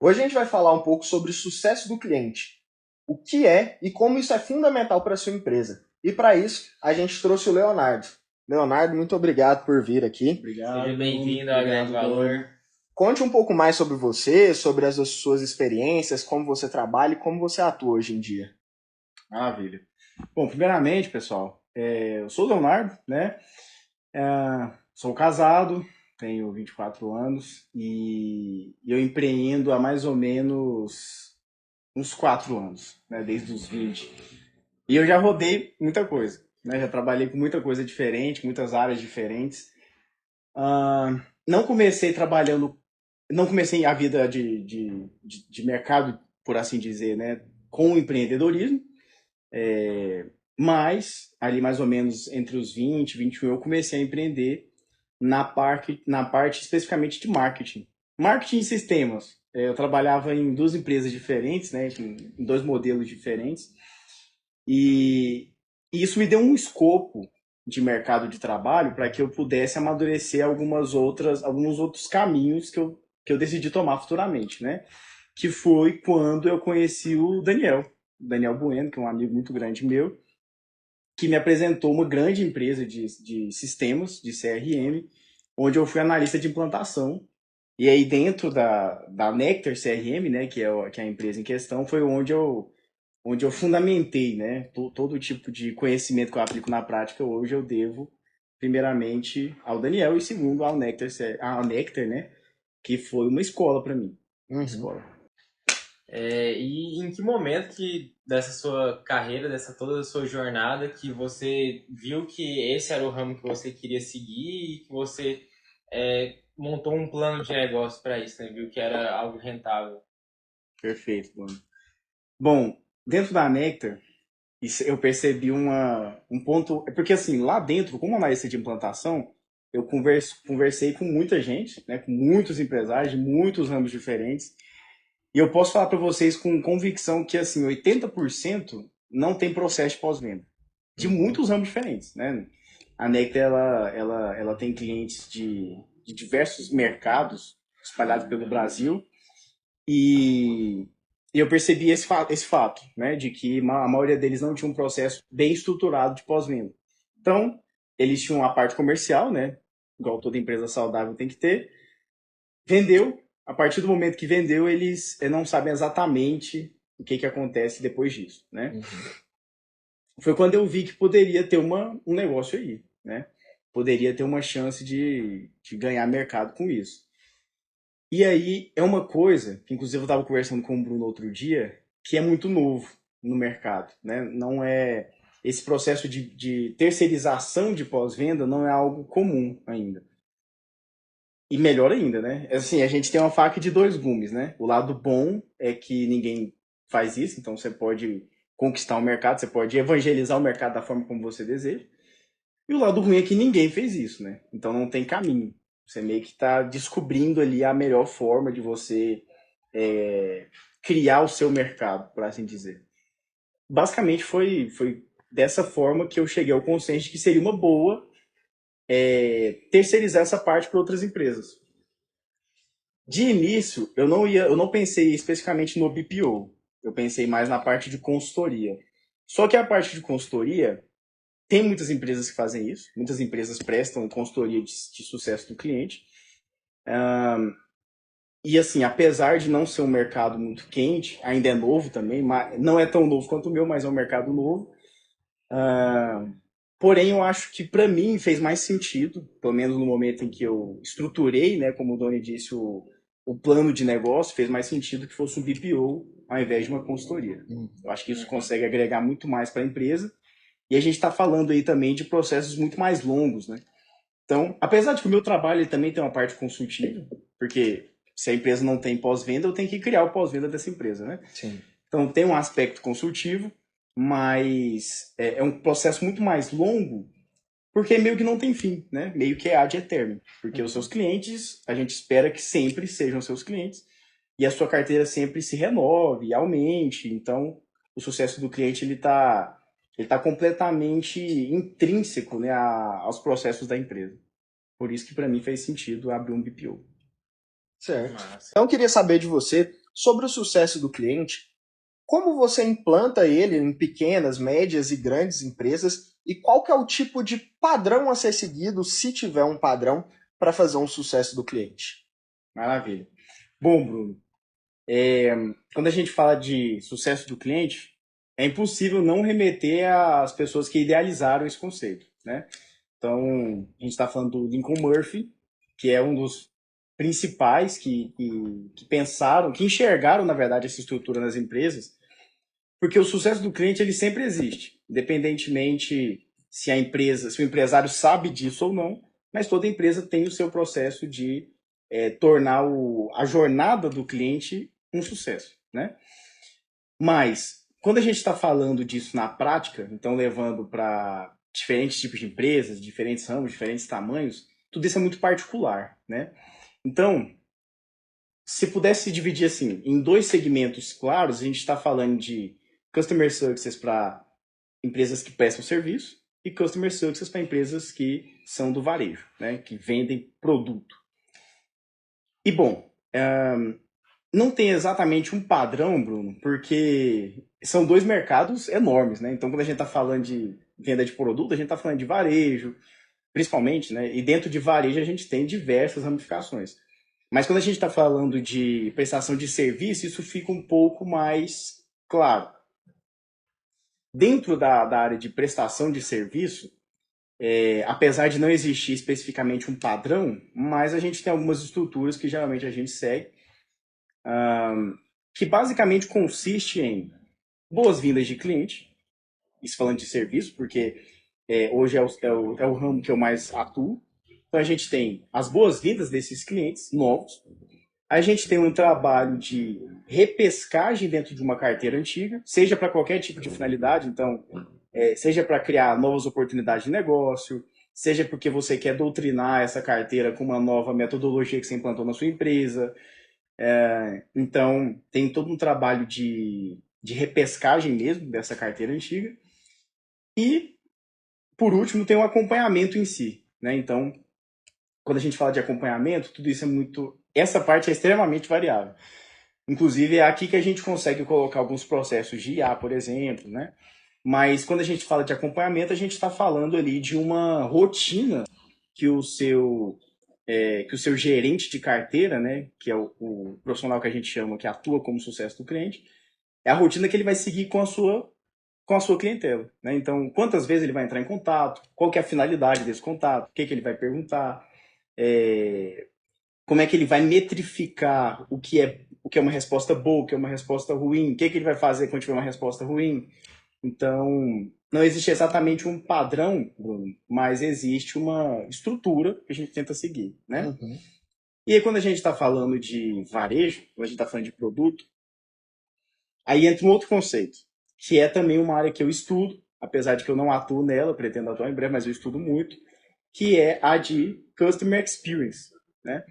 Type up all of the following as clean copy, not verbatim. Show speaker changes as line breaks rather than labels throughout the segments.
Hoje a gente vai falar um pouco sobre o sucesso do cliente, o que é e como isso é fundamental para a sua empresa. E para isso, a gente trouxe o Leonardo. Leonardo, muito obrigado por vir aqui.
Obrigado.
Seja bem-vindo
Bruno.
à Grande Valor.
Conte um pouco mais sobre você, sobre as suas experiências, como você trabalha e como você atua hoje em dia.
Maravilha. Bom, primeiramente, pessoal, eu sou o Leonardo, né? Sou casado, tenho 24 anos e eu empreendo há mais ou menos uns 4 anos, né? Desde os 20. E eu já rodei muita coisa, né? Já trabalhei com muita coisa diferente, muitas áreas diferentes. Não comecei trabalhando, não comecei a vida de mercado, por assim dizer, né? Com o empreendedorismo. Mas, ali mais ou menos entre os 20 e 21, eu comecei a empreender na parte especificamente de marketing. Marketing e sistemas. Eu trabalhava em duas empresas diferentes, né, em dois modelos diferentes, e isso me deu um escopo de mercado de trabalho para que eu pudesse amadurecer alguns outros caminhos que eu decidi tomar futuramente, né? Que foi quando eu conheci o Daniel Bueno, que é um amigo muito grande meu, que me apresentou uma grande empresa de sistemas, de CRM, onde eu fui analista de implantação. E aí dentro da Nectar CRM, né, que é a empresa em questão, foi onde eu fundamentei, né, todo tipo de conhecimento que eu aplico na prática hoje eu devo primeiramente ao Daniel e segundo ao Nectar, né, que foi uma escola para mim, uma escola.
E em que momento dessa sua carreira, dessa toda a sua jornada, que você viu que esse era o ramo que você queria seguir e que você montou um plano de negócio para isso, né? Viu que era algo rentável?
Perfeito, mano. Bom, dentro da Nectar, eu percebi um ponto. É porque, assim, lá dentro, como analista de implantação, eu conversei com muita gente, né, com muitos empresários de muitos ramos diferentes. E eu posso falar para vocês com convicção que, assim, 80% não tem processo de pós-venda. De muitos ramos diferentes, né? A Nectar, ela tem clientes de diversos mercados espalhados pelo Brasil. E eu percebi esse fato, né, de que a maioria deles não tinha um processo bem estruturado de pós-venda. Então, eles tinham a parte comercial, né, igual toda empresa saudável tem que ter. Vendeu, a partir do momento que vendeu, eles não sabem exatamente o que acontece depois disso, né? Foi quando eu vi que poderia ter um negócio aí, né? Poderia ter uma chance de ganhar mercado com isso. E aí é uma coisa que, inclusive, eu estava conversando com o Bruno outro dia, que é muito novo no mercado, né? Não é esse processo de terceirização de pós-venda não é algo comum ainda. E melhor ainda, né? Assim, a gente tem uma faca de dois gumes, né? O lado bom é que ninguém faz isso, então você pode conquistar o mercado, você pode evangelizar o mercado da forma como você deseja. E o lado ruim é que ninguém fez isso, né? Então não tem caminho. Você meio que está descobrindo ali a melhor forma de você criar o seu mercado, por assim dizer. Basicamente foi dessa forma que eu cheguei ao consenso de que seria uma boa terceirizar essa parte para outras empresas. De início, eu não pensei especificamente no BPO. Eu pensei mais na parte de consultoria. Só que a parte de consultoria tem muitas empresas que fazem isso, muitas empresas prestam consultoria de sucesso do cliente. E assim, apesar de não ser um mercado muito quente, ainda é novo também, não é tão novo quanto o meu, mas é um mercado novo. Porém, eu acho que para mim fez mais sentido, pelo menos no momento em que eu estruturei, né, como o Doni disse, o plano de negócio, fez mais sentido que fosse um BPO ao invés de uma consultoria. Eu acho que isso consegue agregar muito mais para a empresa. E a gente está falando aí também de processos muito mais longos, né? Então, apesar de que o meu trabalho ele também tem uma parte consultiva, porque se a empresa não tem pós-venda, eu tenho que criar o pós-venda dessa empresa, né?
Sim.
Então, tem um aspecto consultivo, mas é um processo muito mais longo, porque meio que não tem fim, né? Meio que é ad eterno. Porque os seus clientes, a gente espera que sempre sejam seus clientes, e a sua carteira sempre se renove, aumente. Então, o sucesso do cliente ele tá completamente intrínseco, né, aos processos da empresa. Por isso que para mim fez sentido abrir um BPO.
Certo.
Massa.
Então eu queria saber de você sobre o sucesso do cliente, como você implanta ele em pequenas, médias e grandes empresas e qual que é o tipo de padrão a ser seguido, se tiver um padrão, para fazer um sucesso do cliente?
Maravilha. Bom, Bruno, quando a gente fala de sucesso do cliente, é impossível não remeter às pessoas que idealizaram esse conceito, né? Então, a gente está falando do Lincoln Murphy, que é um dos principais que pensaram, que enxergaram, na verdade, essa estrutura nas empresas, porque o sucesso do cliente ele sempre existe, independentemente se a empresa, se o empresário sabe disso ou não, mas toda empresa tem o seu processo de tornar a jornada do cliente um sucesso, né? Mas quando a gente está falando disso na prática, então levando para diferentes tipos de empresas, diferentes ramos, diferentes tamanhos, tudo isso é muito particular, né? Então, se pudesse dividir assim em dois segmentos claros, a gente está falando de Customer Success para empresas que prestam serviço e Customer Success para empresas que são do varejo, né? Que vendem produto. E bom, não tem exatamente um padrão, Bruno, porque são dois mercados enormes, né? Então, quando a gente está falando de venda de produto, a gente está falando de varejo, principalmente, né? E dentro de varejo a gente tem diversas ramificações. Mas quando a gente está falando de prestação de serviço, isso fica um pouco mais claro. Dentro da área de prestação de serviço, apesar de não existir especificamente um padrão, mas a gente tem algumas estruturas que geralmente a gente segue, que basicamente consiste em boas-vindas de cliente, isso falando de serviço, porque hoje é o ramo que eu mais atuo. Então a gente tem as boas-vindas desses clientes novos, a gente tem um trabalho de repescagem dentro de uma carteira antiga, seja para qualquer tipo de finalidade, então, seja para criar novas oportunidades de negócio, seja porque você quer doutrinar essa carteira com uma nova metodologia que você implantou na sua empresa. Então, tem todo um trabalho de repescagem mesmo dessa carteira antiga. E, por último, tem o acompanhamento em si, né? Então, quando a gente fala de acompanhamento, tudo isso é muito... Essa parte é extremamente variável. Inclusive, é aqui que a gente consegue colocar alguns processos de IA, por exemplo, né? Mas quando a gente fala de acompanhamento, a gente está falando ali de uma rotina que o seu gerente de carteira, né, que é o profissional que a gente chama, que atua como sucesso do cliente, é a rotina que ele vai seguir com a sua clientela, né? Então, quantas vezes ele vai entrar em contato, qual que é a finalidade desse contato, o que ele vai perguntar, como é que ele vai metrificar o que é uma resposta boa, o que é uma resposta ruim, o que ele vai fazer quando tiver uma resposta ruim. Então, não existe exatamente um padrão, Bruno, mas existe uma estrutura que a gente tenta seguir, né?
Uhum.
E aí, quando a gente está falando de varejo, quando a gente está falando de produto, aí entra um outro conceito, que é também uma área que eu estudo, apesar de que eu não atuo nela, pretendo atuar em breve, mas eu estudo muito, que é a de Customer Experience, né?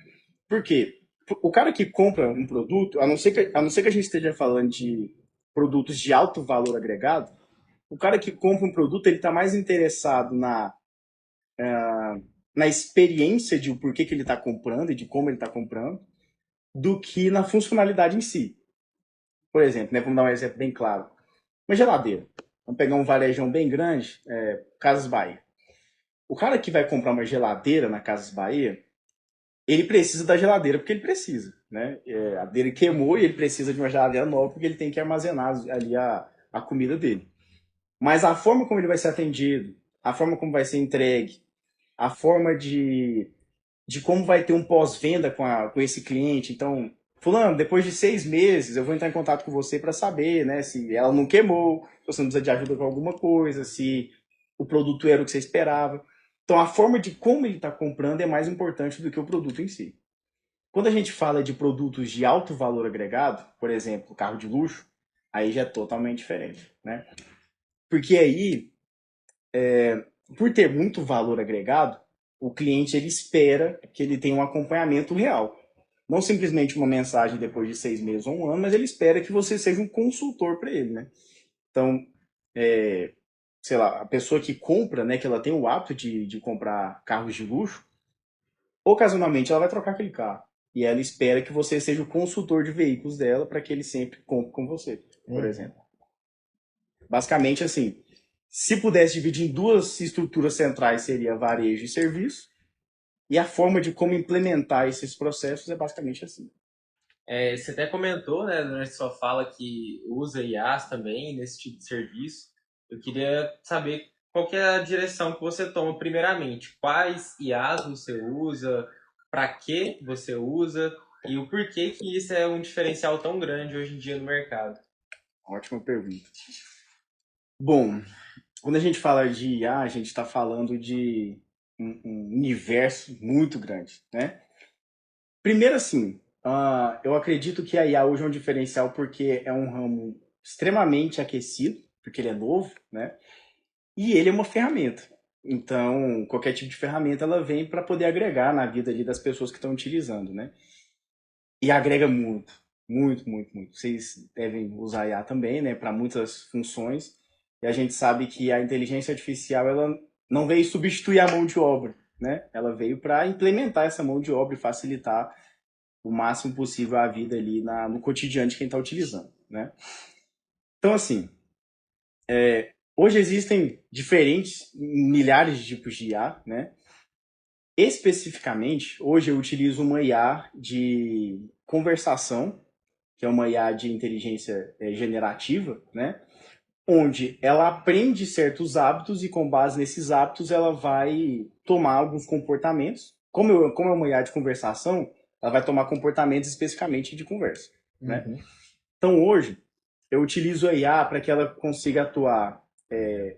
Por quê? O cara que compra um produto, a não ser que a gente esteja falando de produtos de alto valor agregado, o cara que compra um produto, ele está mais interessado na experiência de o porquê que ele está comprando e de como ele está comprando, do que na funcionalidade em si. Por exemplo, né, vamos dar um exemplo bem claro. Uma geladeira. Vamos pegar um varejão bem grande, Casas Bahia. O cara que vai comprar uma geladeira na Casas Bahia, ele precisa da geladeira porque ele precisa, né? A dele queimou e ele precisa de uma geladeira nova porque ele tem que armazenar ali a comida dele. Mas a forma como ele vai ser atendido, a forma como vai ser entregue, a forma de como vai ter um pós-venda com esse cliente. Então, fulano, depois de 6 meses eu vou entrar em contato com você para saber, né, se ela não queimou, se você não precisa de ajuda com alguma coisa, se o produto era o que você esperava. Então, a forma de como ele está comprando é mais importante do que o produto em si. Quando a gente fala de produtos de alto valor agregado, por exemplo, carro de luxo, aí já é totalmente diferente, né? Porque aí, por ter muito valor agregado, o cliente ele espera que ele tenha um acompanhamento real. Não simplesmente uma mensagem depois de 6 meses ou um ano, mas ele espera que você seja um consultor para ele, né? Então, sei lá, a pessoa que compra, né, que ela tem o hábito de comprar carros de luxo, ocasionalmente ela vai trocar aquele carro. e ela espera que você seja o consultor de veículos dela para que ele sempre compre com você, por exemplo. Basicamente, assim, se pudesse dividir em duas estruturas centrais, seria varejo e serviço, e a forma de como implementar esses processos é basicamente assim.
Você até comentou, né, durante sua fala que usa IAs também nesse tipo de serviço. Eu queria saber qual que é a direção que você toma primeiramente. Quais IAs você usa, para que você usa e o porquê que isso é um diferencial tão grande hoje em dia no mercado.
Ótima pergunta. Bom, quando a gente fala de IA, a gente está falando de um universo muito grande, né? Primeiro, assim, eu acredito que a IA hoje é um diferencial porque é um ramo extremamente aquecido, porque ele é novo, né? E ele é uma ferramenta. Então, qualquer tipo de ferramenta, ela vem para poder agregar na vida ali das pessoas que estão utilizando, né? E agrega muito, muito, muito, muito. Vocês devem usar IA também, né, para muitas funções. E a gente sabe que a inteligência artificial, ela não veio substituir a mão de obra, né? Ela veio para implementar essa mão de obra e facilitar o máximo possível a vida ali no cotidiano de quem está utilizando, né? Então, assim, hoje existem diferentes, milhares de tipos de IA, né? Especificamente, hoje eu utilizo uma IA de conversação, que é uma IA de inteligência generativa, né? Onde ela aprende certos hábitos e com base nesses hábitos ela vai tomar alguns comportamentos. Como é uma IA de conversação, ela vai tomar comportamentos especificamente de conversa, né? Então hoje eu utilizo a IA para que ela consiga atuar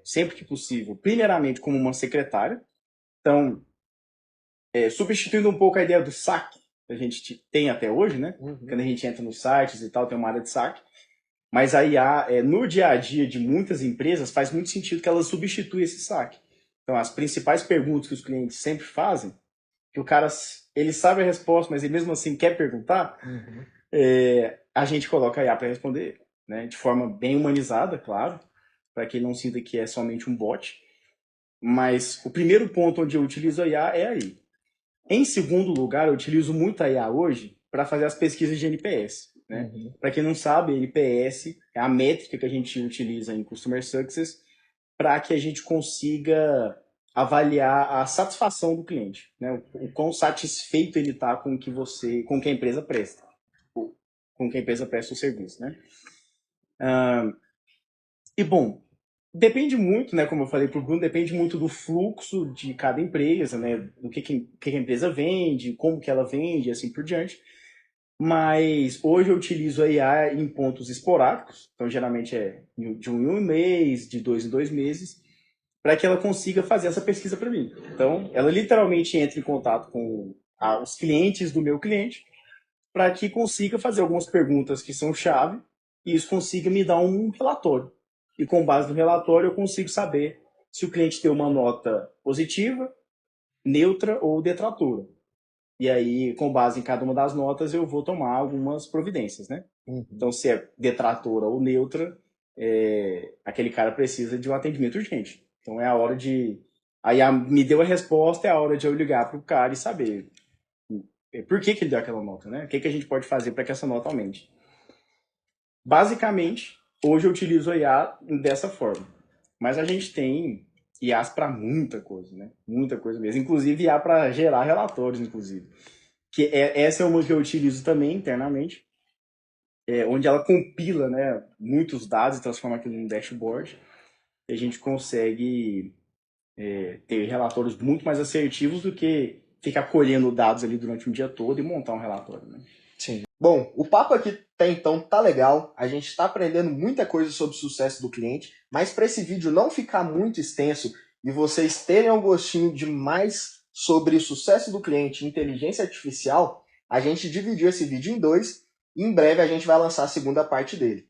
sempre que possível, primeiramente como uma secretária. Então, substituindo um pouco a ideia do saque que a gente tem até hoje, né? Quando a gente entra nos sites e tal, tem uma área de saque. Mas a IA, no dia a dia de muitas empresas, faz muito sentido que ela substitua esse saque. Então, as principais perguntas que os clientes sempre fazem, que o cara, ele sabe a resposta, mas ele mesmo assim quer perguntar, a gente coloca a IA para responder, né? De forma bem humanizada, claro, para que ele não sinta que é somente um bot. Mas o primeiro ponto onde eu utilizo a IA é aí. Em segundo lugar, eu utilizo muito a IA hoje para fazer as pesquisas de NPS. Né? Para quem não sabe, NPS é a métrica que a gente utiliza em Customer Success para que a gente consiga avaliar a satisfação do cliente, né? O quão satisfeito ele está com com que a empresa presta, com que a empresa presta o serviço, né? E bom, depende muito, né? Como eu falei para o Bruno, depende muito do fluxo de cada empresa, né? Do que a empresa vende, como que ela vende, assim por diante. Mas hoje eu utilizo a IA em pontos esporádicos, então geralmente é de um em um mês, de 2 em 2 meses, para que ela consiga fazer essa pesquisa para mim. Então, ela literalmente entra em contato com os clientes do meu cliente, para que consiga fazer algumas perguntas que são chave e isso consiga me dar um relatório. E com base no relatório eu consigo saber se o cliente tem uma nota positiva, neutra ou detratora. E aí, com base em cada uma das notas, eu vou tomar algumas providências, né? Então, se é detratora ou neutra, aquele cara precisa de um atendimento urgente. Então, é a hora de... Aí, me deu a resposta, é a hora de eu ligar para o cara e saber por que ele deu aquela nota, né? O que a gente pode fazer para que essa nota aumente. Basicamente, hoje eu utilizo a IA dessa forma. Mas a gente tem IAs para muita coisa, né? Muita coisa mesmo. Inclusive IA para gerar relatórios, inclusive. Essa é uma que eu utilizo também internamente, onde ela compila, né, muitos dados e transforma aquilo em dashboard. E a gente consegue ter relatórios muito mais assertivos do que ficar colhendo dados ali durante um dia todo e montar um relatório, né?
Sim. Bom, o papo aqui até então tá legal, a gente está aprendendo muita coisa sobre o sucesso do cliente, mas para esse vídeo não ficar muito extenso e vocês terem um gostinho de mais sobre o sucesso do cliente e inteligência artificial, a gente dividiu esse vídeo em dois e em breve a gente vai lançar a segunda parte dele.